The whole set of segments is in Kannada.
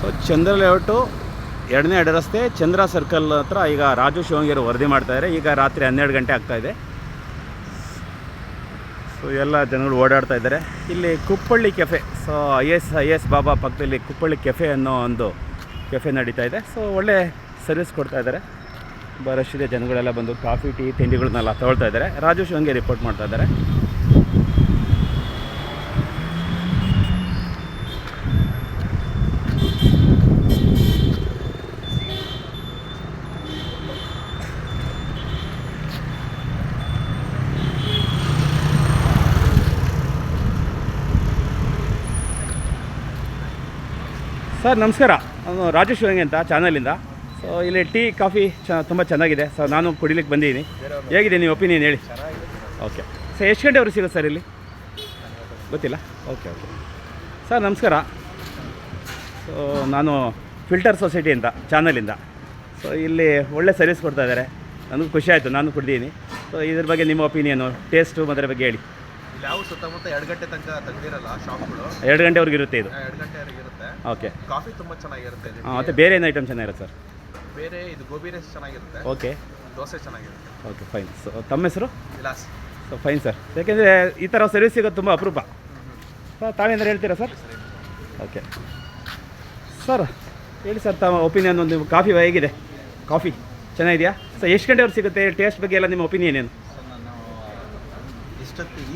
ಸೊ ಚಂದ್ರ ಲೇಔಟು 2ನೇ ಅಡ್ಡ ರಸ್ತೆ ಚಂದ್ರ ಸರ್ಕಲ್ ಹತ್ರ ಈಗ ರಾಜು ಶಿವಂಗಿಯರು ವರದಿ ಮಾಡ್ತಾಯಿದ್ದಾರೆ. ಈಗ ರಾತ್ರಿ 12 ಗಂಟೆ ಆಗ್ತಾಯಿದೆ. ಸೊ ಎಲ್ಲ ಜನಗಳು ಓಡಾಡ್ತಾ ಇದ್ದಾರೆ. ಇಲ್ಲಿ Kuppalli cafe, so I S Baba ಪಕ್ಕದಲ್ಲಿ ಕುಪ್ಪಳ್ಳಿ ಕೆಫೆ ಅನ್ನೋ ಒಂದು ಕೆಫೆ ನಡೀತಾ ಇದೆ. ಸೊ ಒಳ್ಳೆ ಸರ್ವಿಸ್ ಕೊಡ್ತಾ ಇದ್ದಾರೆ. ರಶ್ ಇದೆ, ಜನಗಳೆಲ್ಲ ಬಂದು ಕಾಫಿ ಟೀ ತಿಂಡಿಗಳನ್ನೆಲ್ಲ ತೊಗೊಳ್ತಾ ಇದ್ದಾರೆ. ರಾಜು ಶಿವಂಗಿ ರಿಪೋರ್ಟ್ ಮಾಡ್ತಾ ಇದ್ದಾರೆ. ಸರ್ ನಮಸ್ಕಾರ, ನಾನು ರಾಜು ಶಿವಂಗಿ ಅಂತ ಚಾನಲಿಂದ. ಸೊ ಇಲ್ಲಿ ಟೀ ಕಾಫಿ ತುಂಬ ಚೆನ್ನಾಗಿದೆ. ಸೊ ನಾನು ಕುಡಿಲಿಕ್ಕೆ ಬಂದಿದ್ದೀನಿ. ಹೇಗಿದೆ ನೀವು ಒಪಿನಿಯನ್ ಹೇಳಿ? ಓಕೆ ಸರ್, ಎಷ್ಟು ಗಂಟೆವರೆಗೆ ಸಿಗುತ್ತೆ ಸರ್ ಇಲ್ಲಿ? ಗೊತ್ತಿಲ್ಲ. ಓಕೆ ಸರ್ ನಮಸ್ಕಾರ. ಸೊ ನಾನು ಫಿಲ್ಟರ್ ಸೊಸೈಟಿ ಅಂತ ಚಾನಲಿಂದ. ಸೊ ಇಲ್ಲಿ ಒಳ್ಳೆ ಸರ್ವಿಸ್ ಕೊಡ್ತಾ ಇದ್ದಾರೆ. ನನಗೂ ಖುಷಿ ಆಯಿತು, ನಾನು ಕುಡಿದೀನಿ. ಸೊ ಇದ್ರ ಬಗ್ಗೆ ನಿಮ್ಮ ಒಪಿನಿಯನು, ಟೇಸ್ಟು ಅದರ ಬಗ್ಗೆ ಹೇಳಿ. ಯಾವ ಸುತ್ತಮುತ್ತ 2 ಗಂಟೆ ತನಕ ತೆಗೆದಿರಲ್ಲ ಶಾಪ್ಗಳು. 2 ಗಂಟೆವರೆಗೆ ಇರುತ್ತೆ ಇದು? 2 ಗಂಟೆವರೆಗೆ ಇರುತ್ತೆ. ಓಕೆ. ಕಾಫಿ ತುಂಬ ಚೆನ್ನಾಗಿರುತ್ತೆ. ಮತ್ತು ಬೇರೆ ಏನು ಐಟಮ್ ಚೆನ್ನಾಗಿರುತ್ತೆ ಸರ್? ಬೇರೆ ಇದು ಗೋಬಿ ರೈಸ್ ಚೆನ್ನಾಗಿರುತ್ತೆ. ಓಕೆ. ದೋಸೆ ಚೆನ್ನಾಗಿರುತ್ತೆ. Okay fine. ಸೊ ತಮ್ಮ ಹೆಸರು? ವಿಲಾಸ್. So fine sir. ಯಾಕೆಂದರೆ ಈ ಥರ ಸರ್ವಿಸ್ ಸಿಗೋದು ತುಂಬ ಅಪರೂಪ. ಸರ್ ತಾವೇನಾರು ಹೇಳ್ತೀರಾ ಸರ್? ಓಕೆ ಸರ್ ಹೇಳಿ ಸರ್, ತಮ್ಮ ಒಪಿನಿಯನ್. ಒಂದು ಕಾಫಿ ಹೇಗಿದೆ? ಕಾಫಿ ಚೆನ್ನಾಗಿದೆಯಾ? ಸೊ ಎಷ್ಟು ಗಂಟೆವರೆಗೆ ಸಿಗುತ್ತೆ? ಟೇಸ್ಟ್ ಬಗ್ಗೆ ಎಲ್ಲ ನಿಮ್ಮ ಒಪಿನಿಯನ್ ಏನು?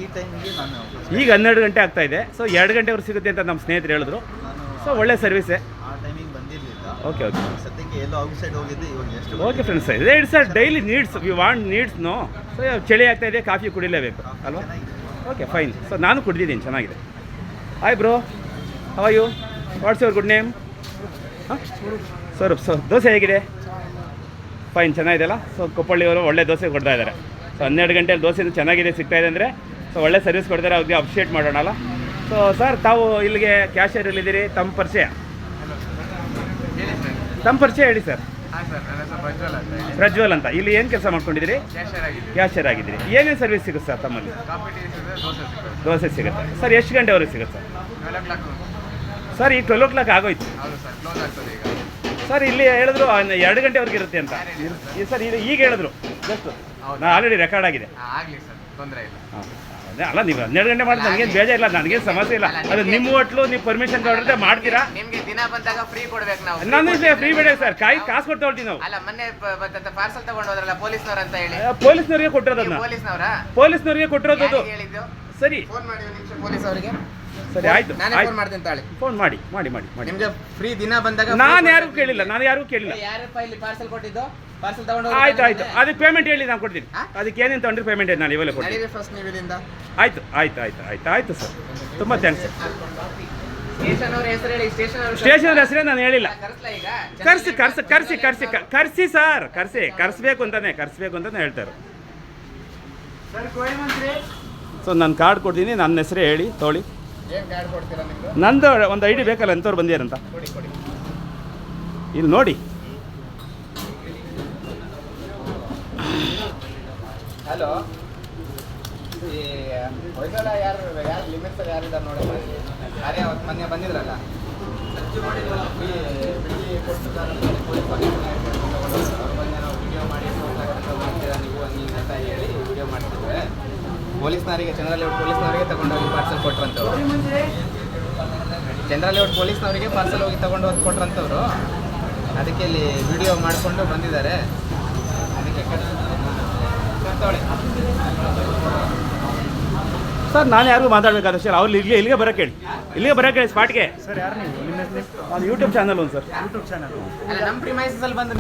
ಈ ಟೈಮಿಗೆ ನಾನು ಈಗ 12 ಗಂಟೆ ಆಗ್ತಾಯಿದೆ. ಸೊ 2 ಗಂಟೆವರೆಗೆ ಸಿಗುತ್ತೆ ಅಂತ ನಮ್ಮ ಸ್ನೇಹಿತರು ಹೇಳಿದ್ರು. ಸೊ ಒಳ್ಳೆ ಸರ್ವಿಸೇ. ಆ ಟೈಮಿಗೆ ಬಂದಿರಲಿಲ್ಲ. ಓಕೆ ಸದ್ಯಕ್ಕೆ ಎಲ್ಲೋ ಔಟ್ಸೈಡ್ ಹೋಗಿದ್ದೆ. ಇವಾಗ ಎಷ್ಟು okay friends, it's a daily needs. We want needs. No. So ಚಳಿ ಆಗ್ತಾಯಿದೆ, ಕಾಫಿ ಕುಡಿಲೇಬೇಕು ಅಲ್ವಾ? Okay fine. ಸೊ ನಾನು ಕುಡಿದಿದ್ದೀನಿ, ಚೆನ್ನಾಗಿದೆ. Hi bro, how you? What's your good name? ಹಾಂ ಸ್ವರೂಪ್. ಸೊ ದೋಸೆ ಹೇಗಿದೆ? ಫೈನ್, ಚೆನ್ನಾಗಿದೆಯಲ್ಲ? ಸೊ ಕೊಪ್ಪಳ್ಳಿಯವರು ಒಳ್ಳೆ ದೋಸೆ ಕೊಡ್ತಾ ಇದ್ದಾರೆ. ಸೊ 12 ಗಂಟೆಯಲ್ಲಿ ದೋಸೆನೂ ಚೆನ್ನಾಗಿದೆ ಸಿಗ್ತಾಯಿದೆ ಅಂದರೆ ಸೊ ಒಳ್ಳೆ ಸರ್ವಿಸ್ ಕೊಡ್ತಾರೆ. ಅವ್ರಿಗೆ ಅಪ್ರಿಷಿಯೇಟ್ ಮಾಡೋಣಲ್ಲ. ಸೊ ಸರ್, ತಾವು ಇಲ್ಲಿಗೆ ಕ್ಯಾಶಿಯರಲ್ಲಿದ್ದೀರಿ. ತಮ್ಮ ಪರಿಚಯ ಹೇಳಿ ಸರ್. ಪ್ರಜ್ವಲ್ ಅಂತ. ಇಲ್ಲಿ ಏನು ಕೆಲಸ ಮಾಡ್ಕೊಂಡಿದ್ದೀರಿ? ಕ್ಯಾಶಿಯರ್ ಆಗಿದ್ದೀರಿ. ಏನೇನು ಸರ್ವಿಸ್ ಸಿಗುತ್ತೆ ಸರ್ ತಮ್ಮಲ್ಲಿ? ದೋಸೆ ಸಿಗುತ್ತೆ. ಸರ್ ಎಷ್ಟು ಗಂಟೆವರೆಗೆ ಸಿಗುತ್ತೆ ಸರ್? ಸರ್ ಈಗ 12 o'clock ಆಗೋಯ್ತು ಸರ್. ಇಲ್ಲಿ ಹೇಳಿದ್ರು 2 ಗಂಟೆವರೆಗೆ ಇರುತ್ತೆ ಅಂತ. ಸರ್ ಈಗ ಹೇಳಿದ್ರು ಜಸ್ಟ್. ನಾನು ಆಲ್ರೆಡಿ ರೆಕಾರ್ಡ್ ಆಗಿದೆ. ಹಾಂ ಅದೇ ಅಲ್ಲ, ನೀವು 12 ಗಂಟೆ ಮಾಡಿದ್ರೆ ನನಗೇನು ಬೇಜಾರಿಲ್ಲ, ನನಗೇನು ಸಮಸ್ಯೆ ಇಲ್ಲ. ಅದು ನಿಮ್ಮ ಹೋಟ್ಲು, ನೀವು ಪರ್ಮಿಷನ್ ತಗೊಂಡ್ರೆ ಮಾಡ್ತೀರಾ. ನಿಮಗೆ ದಿನ ಬಂದಾಗ ಫ್ರೀ ಕೊಡ್ಬೇಕು ನಾವು. ನಾನು ಫ್ರೀ ಬೇಡ ಸರ್, ಕಾಸು ಕೊಟ್ಟು ತಗೊಳ್ತೀವಿ ನಾವು. ಅಲ್ಲ, ಮೊನ್ನೆ ಪಾರ್ಸಲ್ ತಗೊಂಡು ಹೋದ್ರಲ್ಲ ಪೊಲೀಸ್ನವ್ರು ಅಂತ ಹೇಳಿ. ಪೊಲೀಸ್ನವರಿಗೆ ಕೊಟ್ಟಿರೋದನ್ನ. ಪೊಲೀಸ್ನವರಿಗೆ ಕೊಟ್ಟಿರೋದು. ಹೇಳಿದ್ದು ಸರಿ. ಫೋನ್ ಮಾಡಿ ಒಂದು ನಿಮಿಷ ಪೊಲೀಸ್ ಅವರಿಗೆ. ಸರಿ ಆಯ್ತು, ನಾನೇ ಫೋನ್ ಮಾಡ್ತೀನಿ ತಾಳಿ. ಫೋನ್ ಮಾಡಿ. ನಿಮಗೆ ಫ್ರೀ ದಿನ ಬಂದಾಗ ನಾನು ಯಾರಿಗೂ ಕೇಳಿಲ್ಲ. ಯಾರಪ್ಪ ಇಲ್ಲಿ ಪಾರ್ಸಲ್ ಕೊಟ್ಟಿದ್ದು? ಪಾರ್ಸಲ್ ತಗೊಂಡು ಆಯ್ತು. ಅದಕ್ಕೆ ಪೇಮೆಂಟ್ ಹೇಳಿ, ನಾನು ಕೊಡ್ತೀನಿ. ಅದಕ್ಕೆ ಏನೇನು ತಗೊಂಡ್ರೆ ಪೇಮೆಂಟ್ ನಾನು ಇವೆಲ್ಲ ಕೊಡ್ತೀನಿ. ಫಸ್ಟ್ ನೀವು ಇಲ್ಲಿಂದ. ಆಯ್ತು ಸರ್, ತುಂಬ ಥ್ಯಾಂಕ್ಸ್ ಸರ್. ಸ್ಟೇಷನ್ ಅವ್ರ ಹೆಸರು ಹೇಳಿ. ಸ್ಟೇಷನ್ ಅವ್ರ ಹೆಸರೇ ನಾನು ಹೇಳಿಲ್ಲ. ಕರೆಸ್ಲಾ ಈಗ? ಕರ್ಸ್ಬೇಕು ಅಂತಾನೆ ಹೇಳ್ತಾರೆ. ಸೊ ನಾನು ಕಾರ್ಡ್ ಕೊಡ್ತೀನಿ, ನನ್ನ ಹೆಸರೇ ಹೇಳಿ ತೊಗೊಳ್ಳಿ. ಏನು ಕಾರ್ಡ್ ಕೊಡ್ತೀರಾ ನಿಮ್ಮದು? ನಂದು ಒಂದು ID ಬೇಕಲ್ಲ, ಎಂಥವ್ರು ಬಂದಿರಂತ. ಕೊಡಿ. ಇಲ್ಲಿ ನೋಡಿ. ಹಲೋ, ಈ ಹೊಯ್ಸಳ ಯಾರು ಲಿಮಿಟ್ಸ್ ಯಾರಿದ್ದಾರೆ ನೋಡಿ. ಯಾರೇ ಅವತ್ತು ಮೊನ್ನೆ ಬಂದಿದ್ರಲ್ಲ, ವಿಡಿಯೋ ಮಾಡಿ ಮಾಡ್ತೀರಾ ನೀವು ಅಂತ ಹೇಳಿ ವಿಡಿಯೋ ಮಾಡ್ತಿದ್ವಿ. ಪೊಲೀಸ್ನವರಿಗೆ, ಚಂದ್ರ ಲೇಔಟ್ ಪೊಲೀಸ್ನವರಿಗೆ ತಗೊಂಡೋಗಿ ಪಾರ್ಸಲ್ ಕೊಟ್ರಂತವ್ರು. ಚಂದ್ರ ಲೇಔಟ್ ಪೊಲೀಸ್ನವರಿಗೆ ಪಾರ್ಸಲ್ ಹೋಗಿ ತಗೊಂಡು ಹೋಗಿ ಕೊಟ್ರಂತವ್ರು. ಅದಕ್ಕೆ ಇಲ್ಲಿ ವಿಡಿಯೋ ಮಾಡಿಕೊಂಡು ಬಂದಿದ್ದಾರೆ. ಅದಕ್ಕೆ ಸರ್ ನಾನು ಯಾರಿಗೂ ಮಾತಾಡಬೇಕಾದ ಸರ್, ಅವ್ರು ಇಲ್ಲಿಗೆ ಬರೋಕ್ಕೆ ಹೇಳಿ ಸ್ಪಾಟ್ಗೆ. ಸರ್, ಯಾರು ನೀವು? ನಿಮ್ಮ ಹೆಸರು? ನಾನು ಯೂಟ್ಯೂಬ್ ಚಾನಲ್ ಒಂದು ಸರ್. ಅಲ್ಲ, ನಮ್ಮ ಪ್ರಿಮೈಸಲ್ಲಿ ಬಂದು